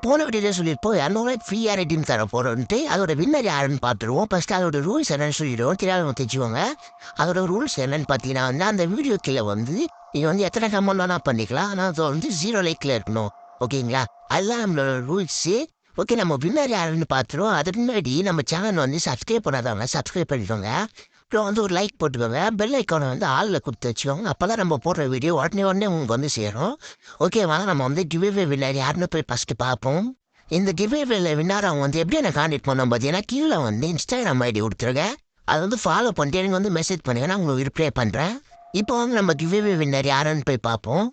போன வீடியோல சொல்லியிருப்போம் 200 ஃப்ரீயா ரெடீம் தர போறோம்ட்டு. அதோட வின்னர் யாருன்னு பார்த்துருவோம். ஃபர்ஸ்ட் அதோட ரூல்ஸ் என்னன்னு சொல்லிடுவோம். தெரியாதவங்க தெரிஞ்சுக்கோங்க. அதோட ரூல்ஸ் என்னன்னு பார்த்தீங்கன்னா வந்து அந்த வீடியோ கீழே வந்து நீங்க வந்து எத்தனை கமெண்ட் வேணா பண்ணிக்கலாம். ஆனால் அது வந்து 0 லைக்ல இருக்கணும். ஓகேங்களா? அதுதான் நம்மளோட ரூல்ஸு. ஓகே, நம்ம வின்னர் யாருன்னு பார்த்துருவோம். அதுக்கு முன்னாடி நம்ம சேனல் வந்து சப்ஸ்கிரைப் பண்ணாதவங்க சப்ஸ்கிரைப் பண்ணிக்கோங்க. அப்புறம் வந்து ஒரு லைக் போட்டுக்கோங்க. பெல் ஐக்கானை வந்து ஆளில் கொடுத்து வச்சுக்கோங்க. அப்போ தான் நம்ம போடுற வீடியோ உடனே உடனே உங்களுக்கு வந்து சேரும். ஓகேவா? நம்ம வந்து கிவ்அவே வின்னர் யாருன்னு போய் ஃபஸ்ட்டு பார்ப்போம். இந்த கிவ்அவேல வின்னர் அவங்க வந்து எப்படி எனக்கு கான்டெக்ட் பண்ணோம் பார்த்தீங்கன்னா, கீழே வந்து இன்ஸ்டாகிராம் ஐடி கொடுத்துருக்கேன். அதை வந்து ஃபாலோ பண்ணிட்டு எனக்கு வந்து மெசேஜ் பண்ணுங்க. நான் உங்களுக்கு ரிப்ளை பண்ணுறேன். இப்போ வந்து நம்ம கிவ்அவே வின்னர் யாருன்னு போய் பார்ப்போம்.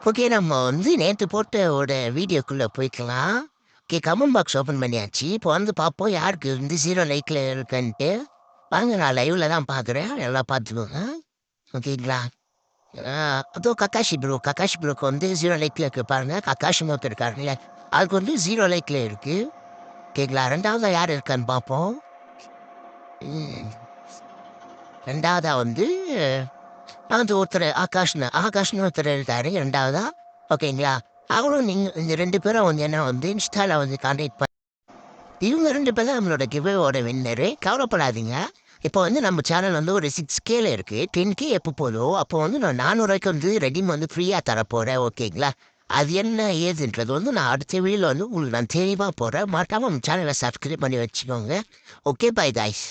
ஓகே, நம்ம வந்து நேற்று போட்ட ஒரு வீடியோக்குள்ளே போய்க்கலாம். ஓகே, கமெண்ட் பாக்ஸ் ஓப்பன் பண்ணியாச்சு. இப்போ வந்து பார்ப்போம் யாருக்கு வந்து 0 லைக்கில் இருக்குன்ட்டு. வாங்க, நான் லைவில் தான் பார்க்குறேன். எல்லாம் பார்த்துக்கோங்க. ஓகேங்களா? அதோ கக்காஷி ப்ரோக்கு வந்து 0 லைக்ல இருக்கு பாருங்க. கக்காஷின்னு ஒருத்தர் இருக்காருல்ல, அதுக்கு வந்து 0 லைக்ல இருக்கு. ஓகேங்களா? 2வதா யார் இருக்கான்னு பார்ப்போம். ம் 2வதா வந்து அது ஒருத்தர் ஆகாஷ்னு ஒருத்தர் இருக்காரு 2வதா. ஓகேங்களா? அவங்களும் இந்த 2 பேரும் வந்து என்ன வந்து இன்ஸ்டால வந்து கான்டாக்ட் இவங்க 2 பேர் தான் நம்மளோட கிவ்அவேவோட வின்னரு. கவலைப்படாதீங்க. இப்போ வந்து நம்ம சேனல் வந்து ஒரு 6Kல இருக்கு. 10K எப்போ போதோ, அப்போ வந்து நான் 400 வந்து ரெடீம் வந்து ஃப்ரீயா தரப்போறேன். ஓகேங்களா? அது என்ன ஏதுன்றது வந்து நான் அடுத்த வீடியோல வந்து உங்களுக்கு நான் தெளிவா போடுறேன். மறக்காம நம்ம சேனலை சப்ஸ்கிரைப் பண்ணி வச்சுக்கோங்க. Okay, by guys.